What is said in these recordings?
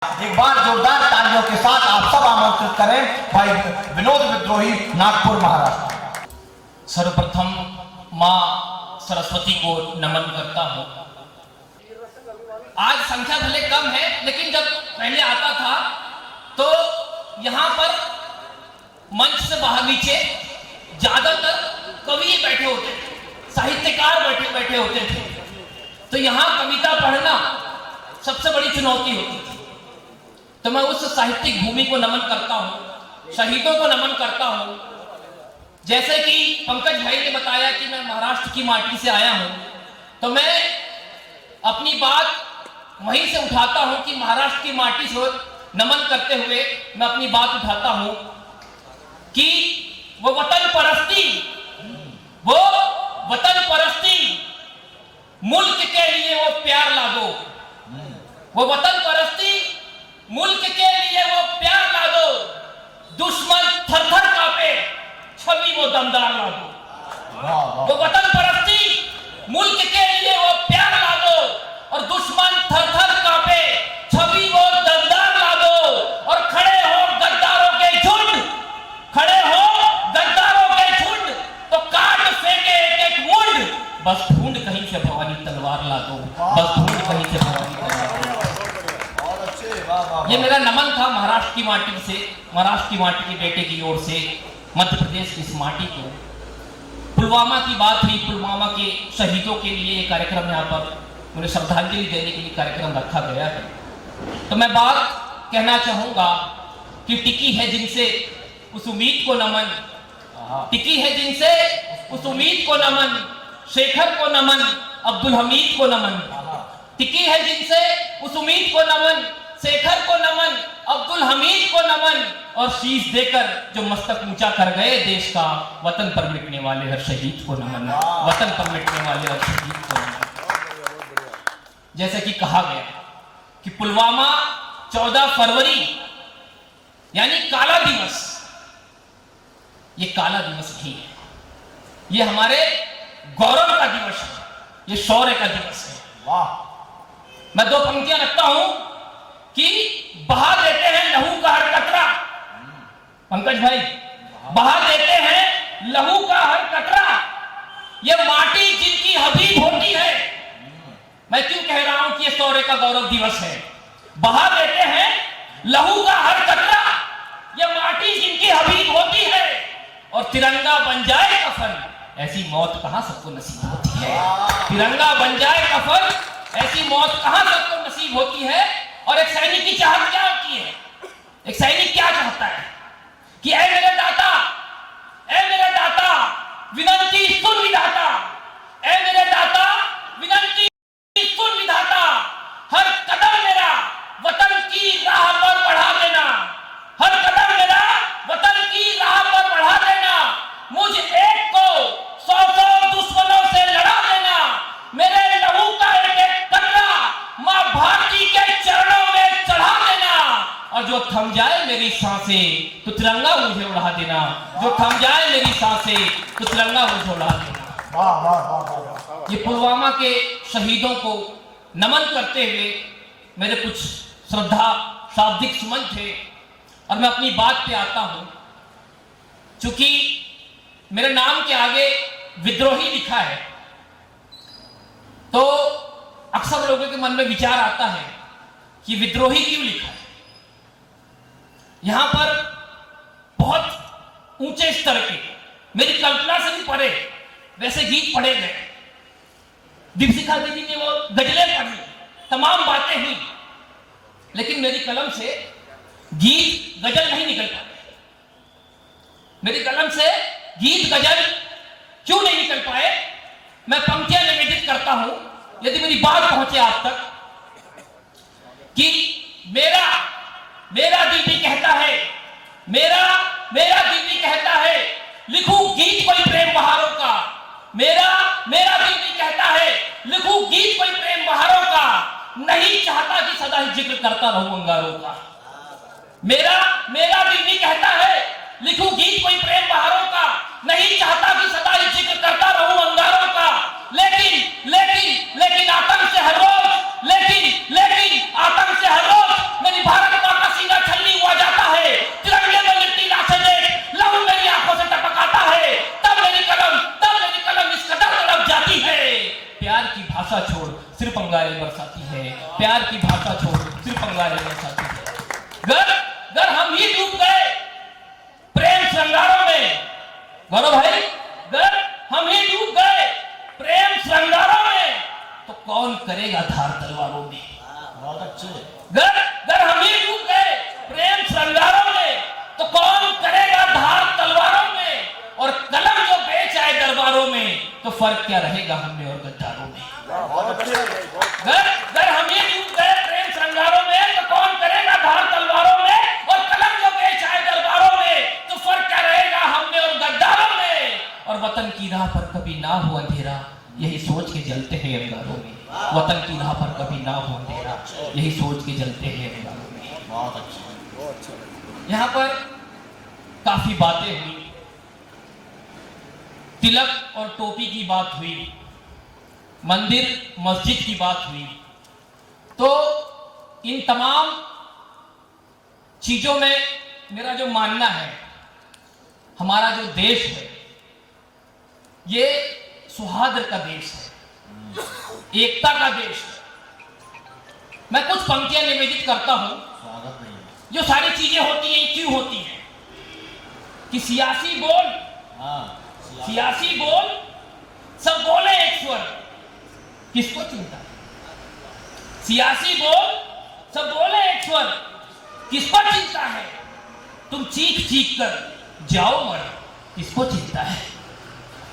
एक बार जोरदार तालियों के साथ आप सब आमंत्रित करें भाई विनोद विद्रोही, नागपुर, महाराष्ट्र। सर्वप्रथम मां सरस्वती को नमन करता हूं। आज संख्या भले कम है, लेकिन जब पहले आता था तो यहां पर मंच से बाहर नीचे ज्यादातर कवि बैठे होते थे, साहित्यकार बैठे होते थे। तो यहां कविता पढ़ना सबसे बड़ी चुनौती होती थी। तो मैं उस साहित्यिक भूमि को नमन करता हूं, शहीदों को नमन करता हूं। जैसे कि पंकज भाई ने बताया कि मैं महाराष्ट्र की माटी से आया हूं, तो मैं अपनी बात वहीं से उठाता हूं कि महाराष्ट्र की माटी से नमन करते हुए मैं अपनी बात उठाता हूं कि वो वतन परस्ती, मुल्क के लिए वो प्यार ला दो। वो वतन परस्ती, मुल्क के लिए वो प्यार ला दो। दुश्मन थर-थर कांपे, छवि वो दमदार ला दो। वो वतन परस्ती, मुल्क के लिए वो प्यार ला दो, और दुश्मन थर-थर कांपे, छवि वो दमदार ला दो। और खड़े हो गद्दारों के झुंड, तो काट फेंके एक मुंड। बस ढूंढ कहीं से भवानी तलवार ला दो, बस ढूंढ कहीं से भवानी तलवार ला दो। ये मेरा नमन था महाराष्ट्र की माटी से, महाराष्ट्र की माटी के बेटे की ओर से मध्य प्रदेश की इस माटी को। पुलवामा की बात हुई, पुलवामा के शहीदों के लिए ये कार्यक्रम यहाँ पर मुझे श्रद्धांजलि देने के लिए कार्यक्रम रखा गया है। तो मैं बात कहना चाहूंगा कि टिकी है जिनसे उस उम्मीद को नमन, टिकी है जिनसे उस उम्मीद को नमन, शेखर को नमन, अब्दुल हमीद को नमन। टिकी है जिनसे उस उम्मीद को नमन, शेखर को नमन, अब्दुल हमीद को नमन, और शीश देकर जो मस्तक ऊंचा कर गए देश का, वतन पर मिटने वाले हर शहीद को नमन, वतन पर मिटने वाले हर शहीद को नमन। जैसे कि कहा गया कि पुलवामा 14 फरवरी यानी काला दिवस, ये काला दिवस नहीं है, ये हमारे गौरव का दिवस है, ये शौर्य का दिवस है। वाह! मैं दो पंक्तियां रखता हूं कि बहा देते हैं लहू का हर कतरा। पंकज भाई, बहा देते हैं लहू का हर कतरा, ये माटी जिनकी हबीब होती है। मैं क्यों कह रहा हूं कि ये शौर्य का गौरव दिवस है? बहा देते हैं लहू का हर कतरा, ये माटी जिनकी हबीब होती है, और तिरंगा बन जाए कफन, ऐसी मौत कहां सबको नसीब होती है। तिरंगा बन जाए कफन, ऐसी मौत कहां सबको नसीब होती है। और एक सैनिक की चाहत क्या होती है? एक सैनिक क्या चाहता है कि ऐ मेरे दाता विनंती सुन विधाता, ऐ मेरे दाता विनंती सुन विधाता, हर कदम मेरा वतन की राह पर बढ़ा देना, हर कदम मेरा वतन की राह पर बढ़ा देना। मुझ एक को 100 दुश्मनों से लड़ा देना, मेरे लहू का एक कतरा मां भारती के चरणों में चढ़ा देना। और जो थम जाए मेरी सांसें तो तिरंगा मुझे उड़ा देना, जो थम जाए मेरी सांसें तो तिरंगा मुझे उड़ा देना। वाह वाह वाह वाह! ये पुलवामा के शहीदों को नमन करते हुए मेरे कुछ श्रद्धा शाब्दिक सुमन थे, और मैं अपनी बात पे आता हूं। चूंकि मेरे नाम के आगे विद्रोही लिखा है, तो अक्सर लोगों के मन में विचार आता है कि विद्रोही क्यों लिखा है। यहां पर बहुत ऊंचे स्तर के, मेरी कल्पना से भी परे वैसे गीत पढ़े गए। दीपशिखा दीदी ने वो गजलें पढ़ी, तमाम बातें हुई, लेकिन मेरी कलम से गीत गजल नहीं निकल पाए। मेरी कलम से गीत गजल क्यों नहीं निकल पाए? मैं पंक्तियां निवेदित करता हूं, यदि मेरी बात पहुंचे आप तक, कि मेरा दिल भी कहता है, मेरा दिल भी कहता है, लिखूं गीत कोई प्रेम बहारों का। मेरा दिल भी कहता है, लिखूं गीत कोई प्रेम बहारों का, नहीं चाहता कि सदा ही जिक्र करता रहूं अंगारों का। मेरा दिल भी कहता है, लिखूं गीत कोई प्रेम बहारों का, नहीं चाहता कि सदा ही जिक्र करता रहूं अंगारों का। लेकिन आतंक से हर रोज, लेकिन आतंक से हर रोज मेरी प्यार की भाषा छोड़ सिर्फ अंगारे में साथी है। गर हम ही डूब गए प्रेम श्रृंगारों में, गौरव भाई, गर हम ही डूब गए प्रेम श्रृंगारों में, तो कौन करेगा धार तलवारों में। बहुत अच्छे। गर हम ही डूब गए प्रेम श्रृंगारों में, तो कौन करेगा धार तलवारों में, और कलम जो बेच आए दरबारों में, तो फर्क क्या रहेगा हमने और गद्दारों में। गर हम ही डूब गए प्रेम श्रृंगारों में, तो कौन करेगा धार तलवारों में, और कलम जो बेच आए दरबारों में, तो फर्क क्या रहेगा हमने और गद्दारों में। और वतन की राह पर कभी ना हो अंधेरा, यही सोच के जलते हैं अंगारों में। वतन की राह पर कभी ना हो अंधेरा, यही सोच के जलते हैं अंगारों में। बहुत अच्छे। यहाँ पर काफी बातें हुई, तिलक और टोपी की बात हुई, मंदिर मस्जिद की बात हुई। तो इन तमाम चीजों में मेरा जो मानना है, हमारा जो देश है ये सौहार्द का देश है, एकता का देश है। मैं कुछ पंक्तियां निवेदित करता हूं। स्वागत नहीं। जो सारी चीजें होती हैं क्यों होती हैं कि सियासी बोल, सियासी बोल सब बोले एक स्वर, किसको चिंता है। सियासी बोल सब बोले एक स्वर, किसको चिंता है। तुम चीख चीख कर जाओ मर, किसको चिंता है।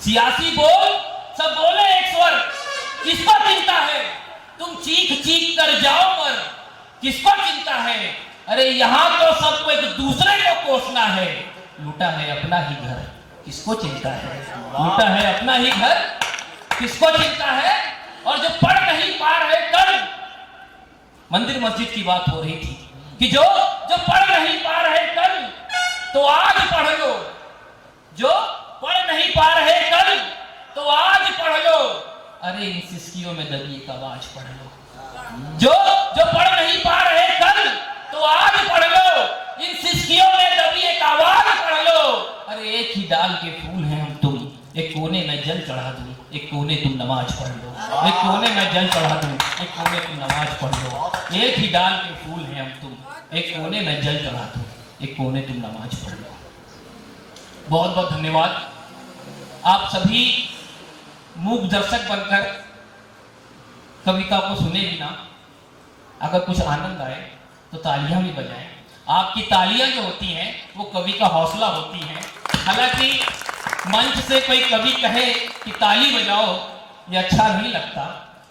सियासी बोल सब बोले एक स्वर, किसको चिंता है। तुम चीख चीख कर जाओ मर, किसको चिंता है। अरे यहां तो सबको एक दूसरे को कोसना है, लूटा है अपना ही घर, किसको चिंता है। लूटा है अपना ही घर, किसको चिंता है। और जो पढ़ नहीं पा रहे, कल मंदिर मस्जिद की बात हो रही थी कि जो पढ़ नहीं पा रहे कल, तो आज पढ़ लो। जो पढ़ नहीं पा रहे कल, तो आज पढ़ लो। अरे इन सिस्कियों में दबी एक आवाज पढ़ लो। जो पढ़ नहीं पा रहे कल, तो आज पढ़ लो। इन सिस्कियों में दबी एक आवाज पढ़ लो। अरे एक ही डाल के फूल हैं हम तुम, एक कोने में जल चढ़ा दूं, एक कोने तुम नमाज पढ़ लो। एक कोने में जल चढ़ा दूं, एक कोने तुम नमाज पढ़ लो। एक ही डाल के फूल हैं हम तुम, एक कोने में जल चढ़ा दूं, एक कोने तुम नमाज पढ़ लो। बहुत बहुत धन्यवाद। आप सभी मूक दर्शक बनकर कविता को सुने भी ना, अगर कुछ आनंद आए तो तालियां भी बजाएं। आपकी तालियां जो होती हैं वो कवि का हौसला होती हैं। हालांकि मंच से कोई कवि कहे कि ताली बजाओ, ये अच्छा नहीं लगता,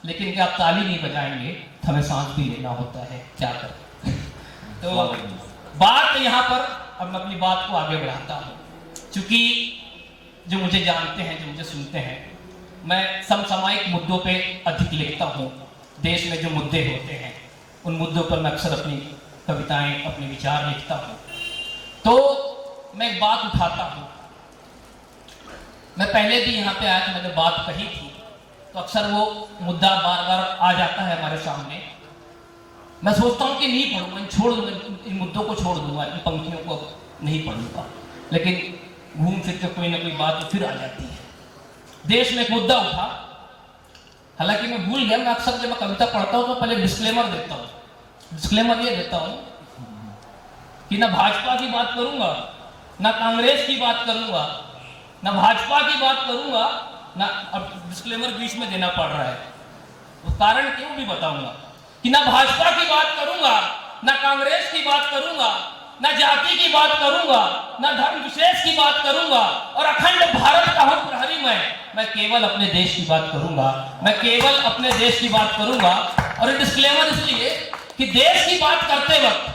लेकिन कि आप ताली नहीं बजाएंगे तो हमें सांस भी लेना होता है, क्या करें। तो बात यहाँ पर अब मैं अपनी बात को आगे बढ़ाता हूँ, क्योंकि जो मुझे जानते हैं, जो मुझे सुनते हैं, मैं समसामयिक मुद्दों पे अधिक लिखता हूँ। देश में जो मुद्दे होते हैं उन मुद्दों पर मैं अक्सर अपनी कविताएं, अपने विचार लिखता हूँ। तो मैं एक बात उठाता हूँ। मैं पहले भी यहाँ पे आया था, मैंने बात कही थी, तो अक्सर वो मुद्दा बार बार आ जाता है हमारे सामने। मैं सोचता हूँ कि नहीं पढ़ूंगा, छोड़ दूंगा, इन मुद्दों को छोड़ दूंगा, इन पंक्तियों को नहीं पढ़ूंगा, लेकिन घूम फिर के कोई ना कोई बात फिर आ जाती है। देश में एक मुद्दा उठा, हालांकि मैं भूल गया, मैं अक्सर जब मैं कविता पढ़ता हूँ तो पहले डिस्क्लेमर देता हूँ। डिस्क्लेमर ये देता हूँ कि ना भाजपा की बात करूंगा, ना कांग्रेस की बात करूंगा, ना भाजपा की बात करूंगा, ना, अब डिस्क्लेमर बीच में देना पड़ रहा है, तो कारण क्यों भी बताऊंगा कि ना भाजपा की बात करूंगा, ना कांग्रेस की बात करूंगा, ना जाति की बात करूंगा, ना धर्म विशेष की बात करूंगा, और अखंड भारत का हूं प्रहरी मैं केवल अपने देश की बात करूंगा, मैं केवल अपने देश की बात करूंगा। और ये डिस्क्लेमर इसलिए कि देश की बात करते वक्त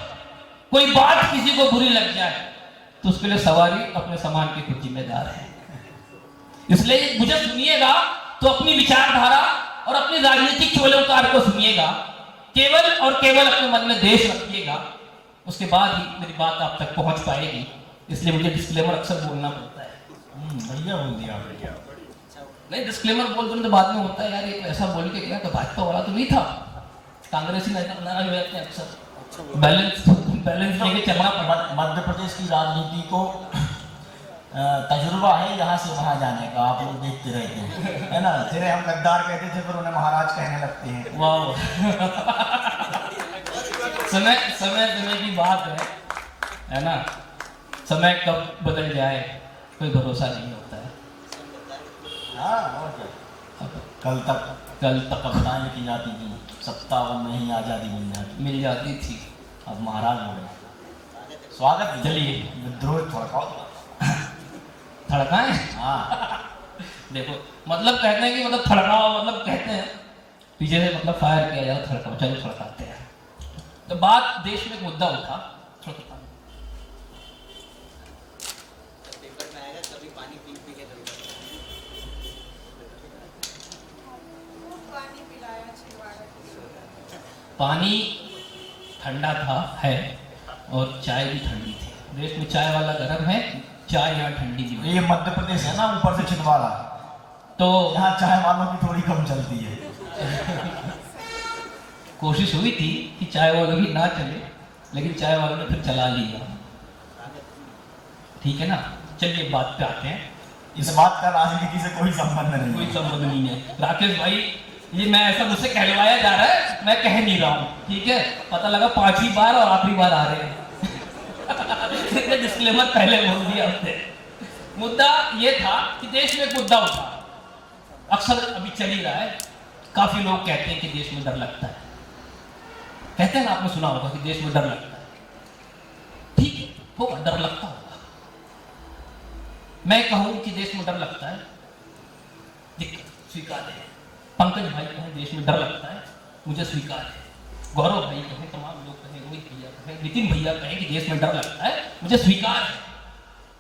कोई बात किसी को बुरी लग जाए तो उसके लिए सवारी अपने सामान के खुद जिम्मेदार है। इसलिए मुझे सुनिएगा तो अपनी विचारधारा और अपनी राजनीतिक चोले उतार को सुनिएगा, केवल और केवल अपने मन में देश रखिएगा, उसके बाद ही मेरी बात आप तक पहुंच पाएगी। इसलिए मुझे डिस्क्लेमर अक्सर बोलना पड़ता है। बढ़िया बोल दिया भैया। नहीं, डिस्क्लेमर बोल दूं तो बाद में होता है यार, ये तो ऐसा बोल के गया, तो भाजपा वाला तो नहीं था, कांग्रेसी नाराज हो जाते हैं अक्सर। बैलेंस लेके चलना पड़ा। मध्य प्रदेश की राजनीति को तजुर्बा है यहाँ से वहाँ जाने का, आप लोग देखते रहते हैं, है ना। जिन्हें हम गद्दार कहते थे फिर उन्हें महाराज कहने लगते हैं। वाह समय समय की बात है ना। समय कब बदल जाए कोई भरोसा नहीं होता है। हाँ, और क्या। कल तक कविताएं की जाती थी, 57 में ही आज़ादी मिल जाती थी। अब महाराज हो गए। स्वागत है। चलिए विद्रोह थड़काओ। थड़काएं? हाँ। देखो मतलब कहते हैं कि मतलब थड़काओ, मतलब कहते हैं पीछे से मतलब फायर किया जाए, थड़काओ, चलो थड़काते हैं। तो बात देश में एक मुद्दा उठा, पानी ठंडा था है और चाय भी ठंडी थी। देश में चाय वाला गर्म है, चाय यहाँ ठंडी नहीं। ये मध्य प्रदेश है ना, ऊपर से छिंदवाड़ा, तो यहाँ चाय वालों की थोड़ी कम चलती है। कोशिश हुई थी कि चाय वालों की ना चले, लेकिन चाय वालों ने फिर चला लिया। ठीक है ना, चलिए बात पे आते हैं। इस बात का राजनीति से कोई संबंध नहीं। कोई संबंध नहीं है राकेश भाई, ये मैं ऐसा मुझसे कहलवाया जा रहा है, मैं कह नहीं रहा हूँ। ठीक है, पता लगा 5वीं बार और आखिरी बार आ रहे हैं। डिस्क्लेमर पहले बोल दिया उसने। मुद्दा ये था कि देश में एक मुद्दा उठा, अक्सर अभी चल ही रहा है। काफी लोग कहते हैं कि देश में डर लगता है। कहते हैं ना, आपने सुना होगा कि देश में डर लगता है। ठीक है, होगा, डर लगता होगा। मैं कहूं कि देश में डर लगता है, दिक्कत स्वीकार है। पंकज भाई कहें देश में डर लगता है, मुझे स्वीकार है। गौरव भाई कहें, तमाम लोग कहें, रोहित भैया कहें, नितिन भैया कहें कि देश में डर लगता है, मुझे स्वीकार है।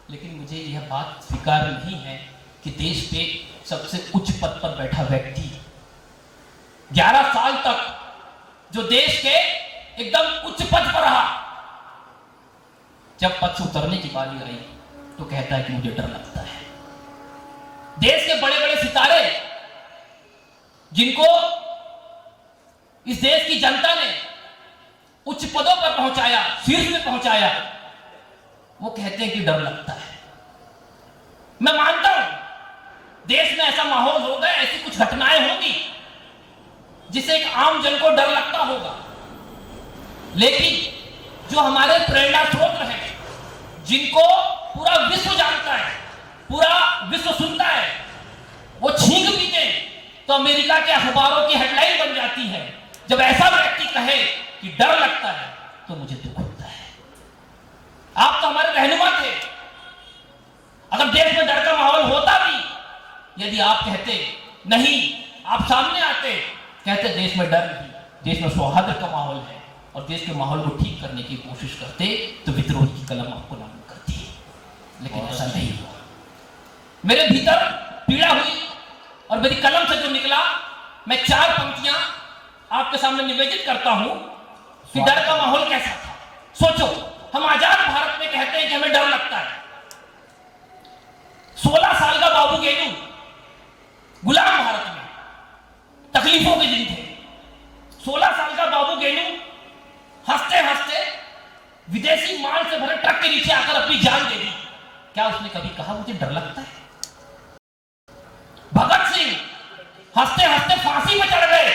लेकिन मुझे यह बात स्वीकार नहीं है कि देश पे सबसे उच्च पद पर बैठा व्यक्ति 11 साल तक जो देश के एकदम उच्च पद पर रहा, जब पद से उतरने की बारी आई तो कहता है कि मुझे डर लगता है। देश के बड़े बड़े सितारे जिनको इस देश की जनता ने उच्च पदों पर पहुंचाया, शीर्ष में पहुंचाया, वो कहते हैं कि डर लगता है। मैं मानता हूं देश में ऐसा माहौल होगा, ऐसी कुछ घटनाएं होंगी जिससे एक आम जन को डर लगता होगा। लेकिन जो हमारे प्रेरणा स्रोत हैं, जिनको पूरा विश्व जानता है, पूरा विश्व सुनता है, वो छींक भी दें तो अमेरिका के अखबारों की हेडलाइन बन जाती है। जब ऐसा व्यक्ति कहे कि डर लगता है तो मुझे दुख होता है। आप तो हमारे रहनुमा थे। अगर देश में डर का माहौल होता भी, यदि आप कहते नहीं, आप सामने आते, कहते देश में डर नहीं, देश में सौहार्द का माहौल है और देश के माहौल को ठीक करने की कोशिश करते, तो विद्रोह की कलम आपको लागू करती है। लेकिन ऐसा नहीं हुआ। मेरे भीतर पीड़ा हुई और मेरी कलम से जो निकला, मैं 4 पंक्तियां आपके सामने निवेदित करता हूं कि डर का माहौल कैसा था। सोचो, हम आजाद भारत में कहते हैं कि हमें डर लगता है। 16 साल का बाबू गेनू गुलाम भारत में तकलीफों के दिन थे। 16 साल का बाबू गेनू हंसते हंसते विदेशी माल से भरे ट्रक के नीचे आकर अपनी जान दे दी। क्या उसने कभी कहा मुझे डर लगता है? भगत सिंह हंसते हंसते फांसी पर चढ़ गए।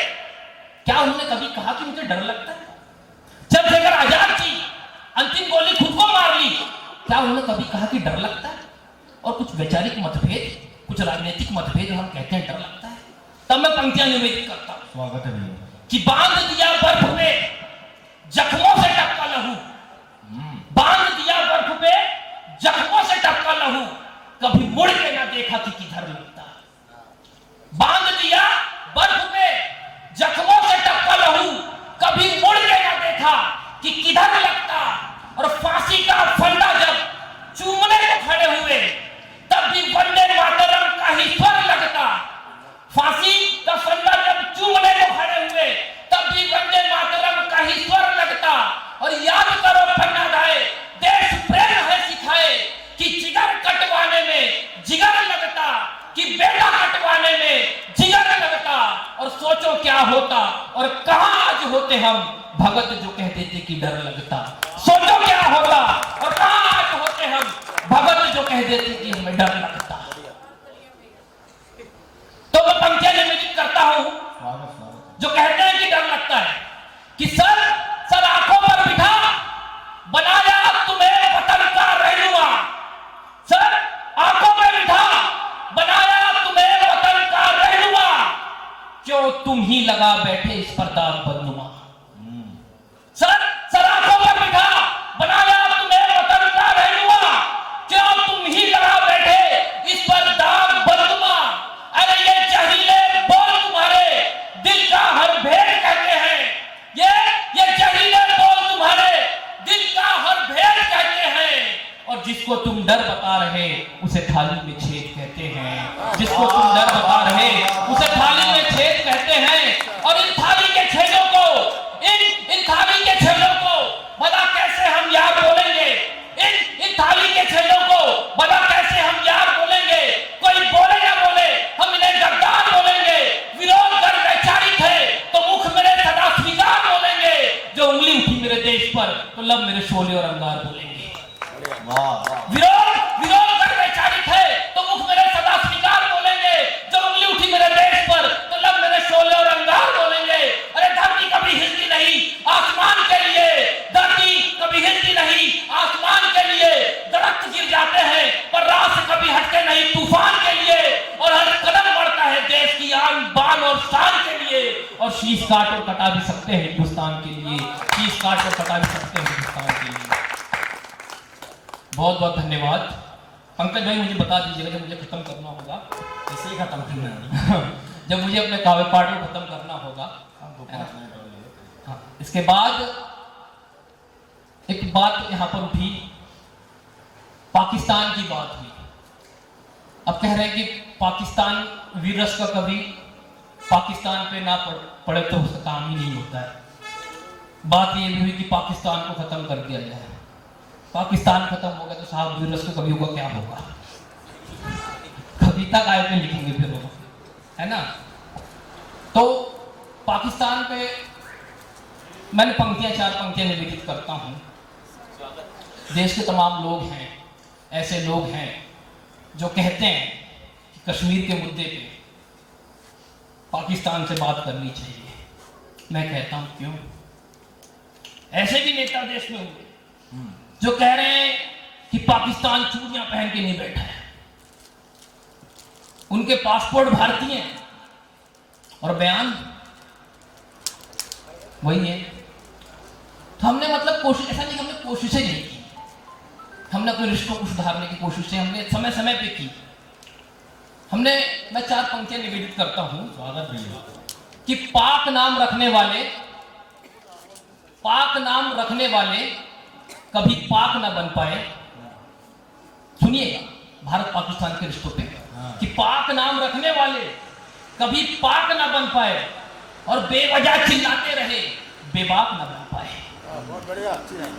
क्या उन्होंने कभी कहा कि मुझे डर लगता है? चंद्रशेखर आजाद जी अंतिम गोली खुद को मार ली। क्या उन्होंने कभी कहा कि डर लगता है? और कुछ वैचारिक मतभेद, कुछ राजनीतिक मतभेद, हम कहते हैं डर लगता है। तब मैं पंक्तियां निवेदित करता हूं। स्वागत है भैया। कि बांध दिया बर्फ पे जख्मों से टपका लहू, बांध दिया बर्फ पे जख्मों से टपका लहू, कभी मुड़ के ना देखा कि किधर लगता। बांध दिया बर्फ पे जख्मों से टपका लहू, कभी मुड़ के ना देखा कि किधर लगता। और फांसी का फंदा जब चूमने को खड़े हुए, तब भी वंदे मातरम का ही स्वर लगता। फांसी का फंदा जब चूमने को खड़े हुए, तब भी वंदे मातरम का ही स्वर लगता। और याद करो फन्नादाए, देश प्रेम है सिखाए कि जिगर कटवाने में जिगर लगता, कि बेटा कटवाने में जिगर लगता। और सोचो क्या होता और कहां आज होते हम, भगत जो कह देते कि डर लगता। सोचो क्या होता और कहां आज होते हम, भगत जो कह देते कि हमें डर लगता। तो मैं पंक्तियां निवेदित करता हूं जो कहते हैं कि डर लगता है कि सर आंखों पर जिसको तुम डर बता रहे उसे थाली में छेद कहते हैं। जिसको तुम डर बता रहे उसे थाली में छेद कहते हैं। और इन थाली के छेदों को इन थाली के छेदों को भला कैसे हम यार बोलेंगे? इन थाली के छेदों को भला कैसे हम यार बोलेंगे? कोई बोले या बोले, हम इन्हें गद्दार बोलेंगे। विरोध कर वैचारिक है तो मुख मेरे सदा स्वीकार बोलेंगे। जो उंगली उठी मेरे देश पर तो लब मेरे शोले और अंगार बोलेंगे। विरोध कर वैचारिक है तो मुख मेरे सदा स्वीकार बोलेंगे। जो उंगली उठी मेरे देश पर तो लब मेरे शोले और अंगार बोलेंगे। अरे धरती कभी हिलती नहीं आसमान के लिए, धरती कभी हिलती नहीं आसमान के लिए। दरख्त गिर जाते हैं पर राह से कभी हटते नहीं तूफान के लिए। और हर कदम बढ़ता है देश की आन बान और शान के लिए। और शीश काट और कटा भी सकते हैं हिंदुस्तान के लिए। शीश काट और कटा भी सकते हैं हिंदुस्तान के लिए। बहुत बहुत धन्यवाद। पंकज भाई मुझे बता दीजिएगा जब मुझे खत्म करना होगा। ऐसे ही खत्म करना है। जब मुझे अपने काव्य पाठ को खत्म करना होगा। हाँ, इसके बाद एक बात यहाँ पर उठी, पाकिस्तान की बात हुई। अब कह रहे हैं कि पाकिस्तान वीर रस का कभी पाकिस्तान पे ना पड़े तो उसका काम ही नहीं होता है। बात ये भी हुई कि पाकिस्तान को खत्म कर दिया जाए। पाकिस्तान खत्म हो गया तो साहब वीर रस का कभी होगा क्या होगा? कविता काय पे लिखेंगे फिर वो, है ना? तो पाकिस्तान पे मैंने चार पंक्तियां निवेदित करता हूं। देश के तमाम लोग हैं, ऐसे लोग हैं जो कहते हैं कि कश्मीर के मुद्दे पे पाकिस्तान से बात करनी चाहिए। मैं कहता हूं क्यों? ऐसे भी नेता देश में होंगे जो कह रहे हैं कि पाकिस्तान चूड़ियां पहन के नहीं बैठा है, उनके पासपोर्ट भारतीय हैं और बयान वही है। तो हमने मतलब कोशिश, ऐसा नहीं हमने कोशिशें नहीं की, हमने अपने रिश्तों को सुधारने की कोशिशें हमने समय समय पे की। मैं 4 पंक्तियां निवेदित करता हूं कि पाक नाम रखने वाले कभी पाक ना बन पाए। सुनिएगा भारत पाकिस्तान के रिश्तों पे कि पाक नाम रखने वाले कभी पाक ना बन पाए और बेवजह चिल्लाते रहे बेबाक ना बन पाए।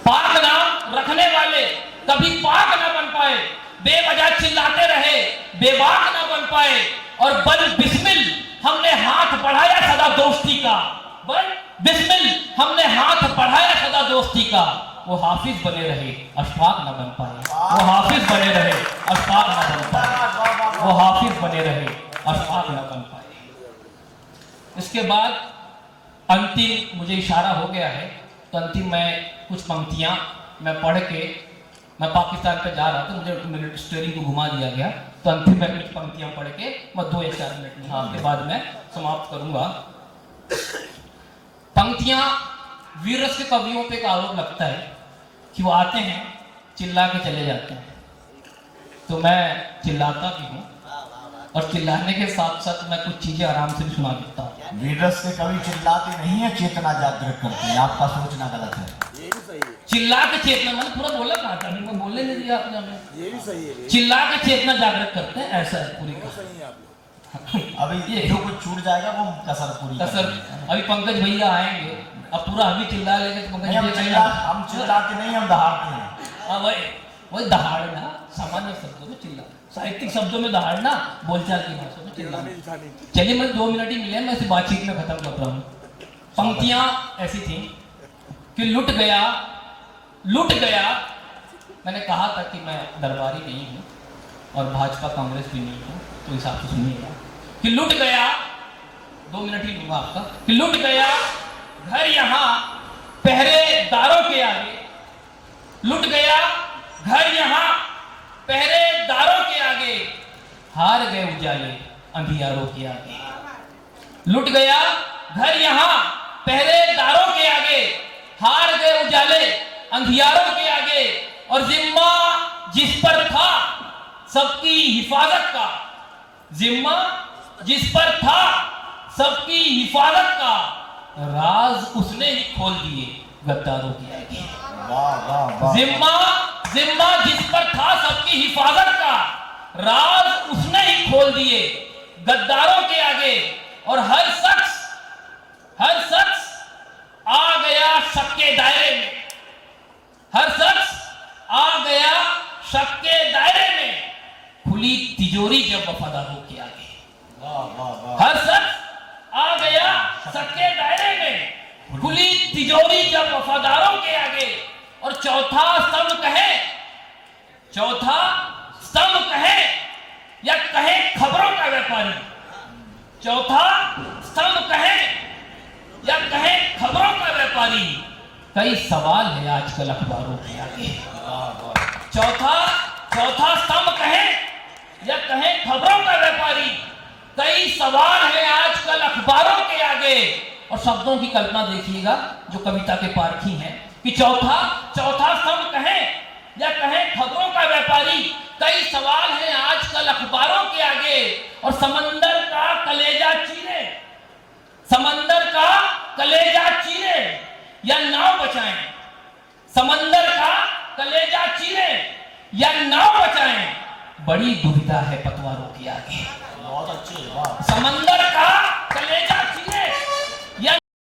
पाक नाम रखने वाले कभी पाक ना बन पाए, बेवजह चिल्लाते रहे बेबाक ना बन पाए। और बल बिस्मिल हमने हाथ बढ़ाया सदा दोस्ती का, बल बिस्मिल हमने हाथ बढ़ाया सदा दोस्ती का। वो हाफिज बने रहे अशफाक ना बन पाए। वो हाफिज बने रहे अशफाक ना बन पाए। वो हाफिज बने रहे अशफाक ना बन पाए। इसके बाद अंतिम मुझे इशारा हो गया है तो अंतिम मैं कुछ पंक्तियां मैं पढ़ के, मैं पाकिस्तान पे जा रहा था, मुझे मेरे स्टीयरिंग को घुमा दिया गया तो अंतिम मैं कुछ पंक्तियां पढ़ के मैं 2 या 4 मिनट में के बाद मैं समाप्त करूंगा। पंक्तियां वीर रस के कवियों पे एक आरोप लगता है कि वो आते हैं चिल्ला के चले जाते हैं, तो मैं चिल्लाता भी हूँ और चिल्लाने के साथ साथ मैं कुछ चीजें आराम से भी सुना देता हूँ। वीर रस के कवि चिल्लाते नहीं है, चेतना जागृत करते हैं। आपका सोचना गलत है। ये भी सही है। चिल्ला के चेतना, मैंने पूरा बोला कहा था, मैं बोलने नहीं दिया आपने हमें। ये भी सही है। चिल्ला के चेतना जागृत करते हैं, ऐसा है पूरी का। सही है आप। अभी ये जो कुछ छूट जाएगा वो कसर पूरी कसर अभी पंकज भैया आएंगे, अब पूरा अभी चिल्ला लेंगे तो पंकज भैया हम चिल्लाते नहीं, हम दहाड़ते हैं। वही दहाड़ना, सामान्य शब्दों में चिल्ला, साहित्यिक शब्दों में दहाड़ना, बोलचाल की भाषा में चिल्लाना। चलिए मैं 2 मिनट ही मिले, मैं इस बातचीत में खत्म कर रहा हूँ। पंक्तियां ऐसी थी कि लुट गया। मैंने कहा था कि मैं दरबारी नहीं हूँ और भाजपा कांग्रेस भी नहीं हूँ, तो हिसाब से सुनिएगा कि लुट गया, 2 मिनट ही लूंगा आपका, कि लुट गया घर यहाँ पहरेदारों के आगे। लुट गया घर यहाँ पहरेदारों के आगे, हार गए उजाले अंधियारों के आगे। लुट गया घर यहाँ पहरेदारों के आगे, हार गए उजाले अंधियारों के आगे। और जिम्मा जिस पर था सबकी हिफाजत का, जिम्मा जिस पर था सबकी हिफाजत का, राज उसने ही खोल दिए गद्दारों के आगे। वाह वाह वाह। जिम्मा जिम्मा जिस पर था सबकी हिफाजत का, राज उसने ही खोल दिए गद्दारों के आगे। और हर शख्स आ गया शक के दायरे में, हर शख्स आ गया शक के दायरे में, खुली तिजोरी जब वफादारों के आगे। हर शख्स आ गया शक के दायरे में, खुली तिजोरी जब वफादारों के आगे। और चौथा स्तंभ कहे या कहे खबरों का व्यापारी, चौथा स्तंभ कहे या कहे खबरों का व्यापारी, कई सवाल है आजकल अखबारों के आगे। चौथा स्तंभ कहे या कहे खबरों का व्यापारी, कई सवाल है आजकल अखबारों के आगे। और शब्दों की कल्पना देखिएगा जो कविता के पारखी हैं कि चौथा स्तंभ कहे या कहे खबरों का व्यापारी, कई सवाल हैं आजकल अखबारों के आगे। और समंदर का कलेजा चीरे या नाव बचाएं, समंदर का कलेजा चीरे या नाव बचाएं, बड़ी दुविधा है पतवारों के आगे। बहुत अच्छे, वाह। समंदर का